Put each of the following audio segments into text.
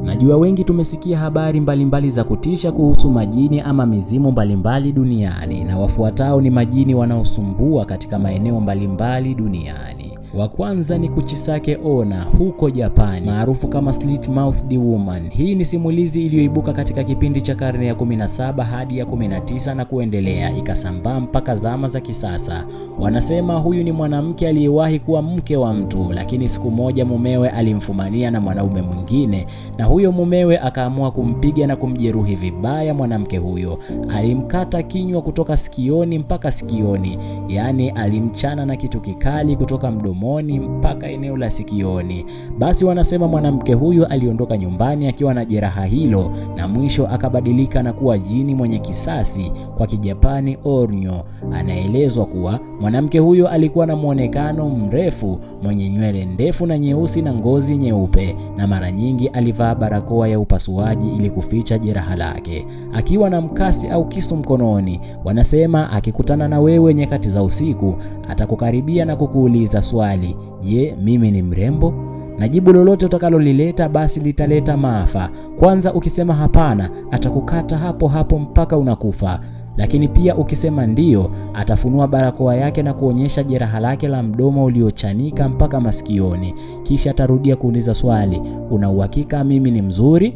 Najua wengi tumesikia habari mbalimbali za kutisha kuhusu majini ama mizimu mbalimbali duniani, na wafuatao ni majini wanaosumbua katika maeneo mbalimbali duniani. Wa kwanza ni Kuchisake Onna huko Japani, maarufu kama Slit-Mouthed Woman. Hii ni simulizi iliyoibuka katika kipindi cha karne ya 17 hadi ya 19 na kuendelea, ikasambaa mpaka zama za kisasa. Wanasema huyu ni mwanamke aliyewahi kuwa mke wa mtu, lakini siku moja mumewe alimfumania na mwanaume mwingine, na huyo mumewe akaamua kumpiga na kumjeruhi vibaya mwanamke huyo. Alimkata kinywa kutoka sikioni mpaka sikioni, yaani alimchana na kitu kikali kutoka mdomoni mpaka eneo la sikioni. Basi wanasema mwanamke huyo aliondoka nyumbani akiwa na jeraha hilo, na mwisho akabadilika na kuwa jini mwenye kisasi, kwa Kijapani Ornyo. Anaelezwa kuwa mwanamke huyo alikuwa na muonekano mrefu, mwenye nywele ndefu na nyeusi na ngozi nyeupe, na mara nyingi alivaa barakoa ya upasuaji ili kuficha jeraha lake, akiwa na mkasi au kisu mkononi. Wanasema akikutana na wewe nyakati za usiku, atakukaribia na kukuuliza swali, je, mimi ni mrembo? Na jibu lolote utakalolileta basi litaleta maafa. Kwanza ukisema hapana, atakukata hapo hapo mpaka unakufa. Lakini pia ukisema ndiyo, atafunua barakoa yake na kuonyesha jeraha lake la mdomo uliochanika mpaka masikioni. Kisha atarudia kuuliza swali, una uhakika mimi ni mzuri?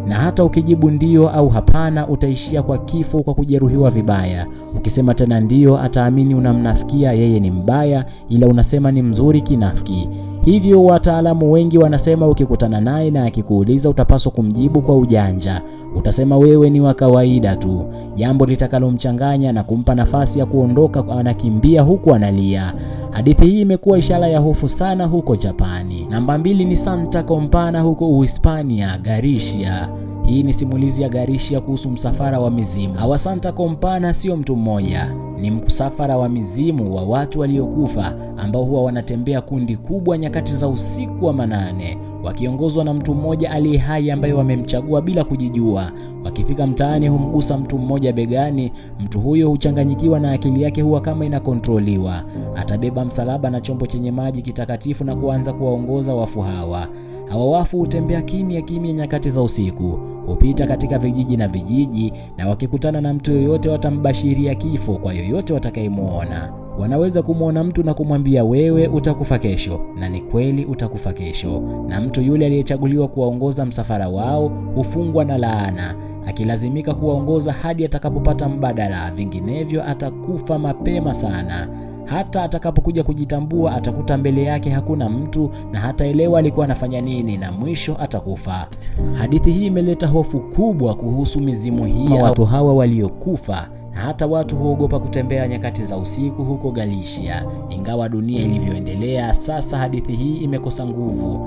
Na hata ukijibu ndiyo au hapana, utaishia kwa kifo kwa kujeruhiwa vibaya. Ukisema tena ndiyo, ataamini unamnafikia yeye ni mbaya, ila unasema ni mzuri kinafiki. Hivyo wataalamu wengi wanasema ukikutana naye na akikuuliza, utapaswa kumjibu kwa ujanja. Utasema wewe ni wa kawaida tu, jambo litakalomchanganya na kumpa nafasi ya kuondoka. Anakimbia huku analia. Hadithi hii imekuwa ishara ya hofu sana huko Japani. Namba 2 ni Santa Compana huko Uhispania, Galicia. Hii ni simulizi ya Galicia kuhusu msafara wa mizimu. Hawa Santa Compana sio mtu mmoja, ni msafara wa mizimu wa watu waliokufa ambao huwa wanatembea kundi kubwa nyakati za usiku wa manane, wakiongozwa na mtu mmoja aliye hai ambaye wamemchagua bila kujijua. Wakifika mtaani humgusa mtu mmoja begani. Mtu huyo huchanganyikiwa na akili yake huwa kama inakontroliwa. Atabeba msalaba na chombo chenye maji kitakatifu na kuanza kuwaongoza wafu hawa. Hawa wafu hutembea kimya kimya nyakati za usiku, hupita katika vijiji na vijiji, na wakikutana na mtu yoyote watambashiria kifo kwa yoyote watakayemuona. Wanaweza kumuona mtu na kumwambia wewe utakufa kesho, na ni kweli utakufa kesho. Na mtu yule aliyechaguliwa kuwaongoza msafara wao hufungwa na laana, akilazimika kuwaongoza hadi atakapopata mbadala, vinginevyo atakufa mapema sana. Hata atakapokuja kujitambua, atakuta mbele yake hakuna mtu na hataelewa alikuwa anafanya nini, na mwisho atakufa. Hadithi hii imeleta hofu kubwa kuhusu mizimu hii ya watu hawa waliokufa, na hata watu huogopa kutembea nyakati za usiku huko Galicia. Ingawa dunia ilivyoendelea sasa, hadithi hii imekosa nguvu.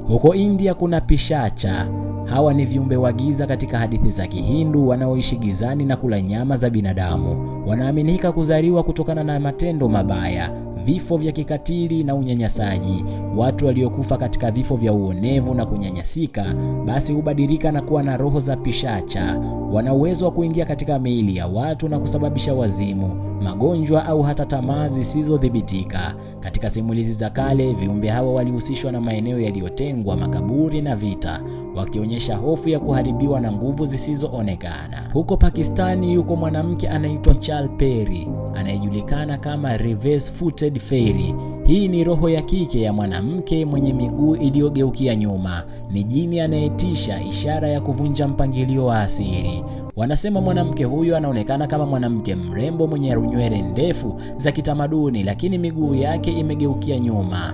Huko India kuna Pishacha. Hawa ni viumbe wa giza katika hadithi za Kihindu wanaoishi gizani na kula nyama za binadamu. Wanaaminika kuzaliwa kutokana na matendo mabaya, vifo vya kikatili na unyanyasaji. Watu waliokufa katika vifo vya uonevu na kunyanyasika basi hubadilika na kuwa na roho za Pishacha. Wana uwezo wa kuingia katika miili ya watu na kusababisha wazimu, magonjwa au hata tamaa zisizodhibitika. Katika simulizi za kale, viumbe hawa walihusishwa na maeneo yaliyotengwa, makaburi na vita, wakionyesha hofu ya kuharibiwa na nguvu zisizoonekana. Huko Pakistani yuko mwanamke anaitwa Chal Peri, anayejulikana kama Reverse Footed Fairy. Hii ni roho ya kike ya mwanamke mwenye miguu iliyogeukia nyuma. Ni jini anayetisha, ishara ya kuvunja mpangilio wa asili. Wanasema mwanamke huyo anaonekana kama mwanamke mrembo mwenye nywele ndefu za kitamaduni, lakini miguu yake imegeukia nyuma.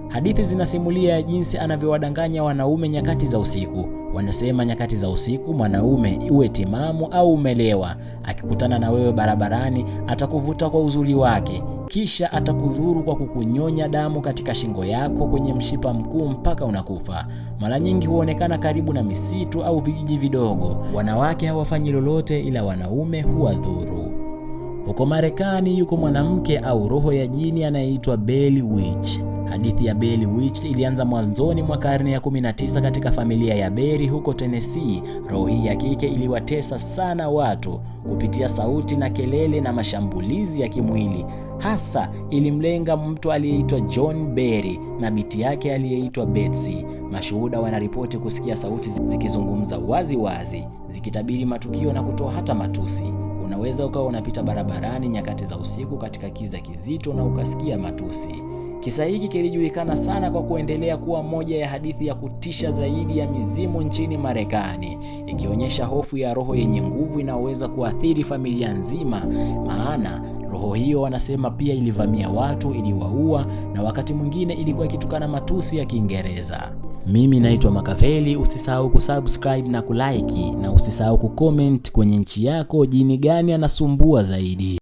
Hadithi zinasimulia jinsi anavyowadanganya wanaume nyakati za usiku. Wanasema nyakati za usiku, mwanaume uwe timamu au umelewa, akikutana na wewe barabarani atakuvuta kwa uzuri wake, kisha atakudhuru kwa kukunyonya damu katika shingo yako kwenye mshipa mkuu mpaka unakufa. Mara nyingi huonekana karibu na misitu au vijiji vidogo. Wanawake hawafanyi lolote, ila wanaume huwadhuru. Huko Marekani yuko mwanamke au roho ya jini anayeitwa Bell Witch. Hadithi ya Bell Witch ilianza mwanzoni mwa karne ya 19 katika familia ya Berry huko Tennessee. Roho hii ya kike iliwatesa sana watu kupitia sauti na kelele na mashambulizi ya kimwili. Hasa ilimlenga mtu aliyeitwa John Berry na binti yake aliyeitwa Betsy. Mashuhuda wanaripoti kusikia sauti zikizungumza wazi wazi, zikitabiri matukio na kutoa hata matusi. Unaweza ukawa unapita barabarani nyakati za usiku katika kiza kizito na ukasikia matusi. Kisa hiki kilijulikana sana kwa kuendelea kuwa moja ya hadithi ya kutisha zaidi ya mizimu nchini Marekani, ikionyesha hofu ya roho yenye nguvu inayoweza kuathiri familia nzima. Maana roho hiyo wanasema pia ilivamia watu, iliwaua na wakati mwingine ilikuwa ikitukana matusi ya Kiingereza. Mimi naitwa Makaveli. Usisahau kusubscribe na kulike, na usisahau kucomment kwenye nchi yako jini gani anasumbua zaidi.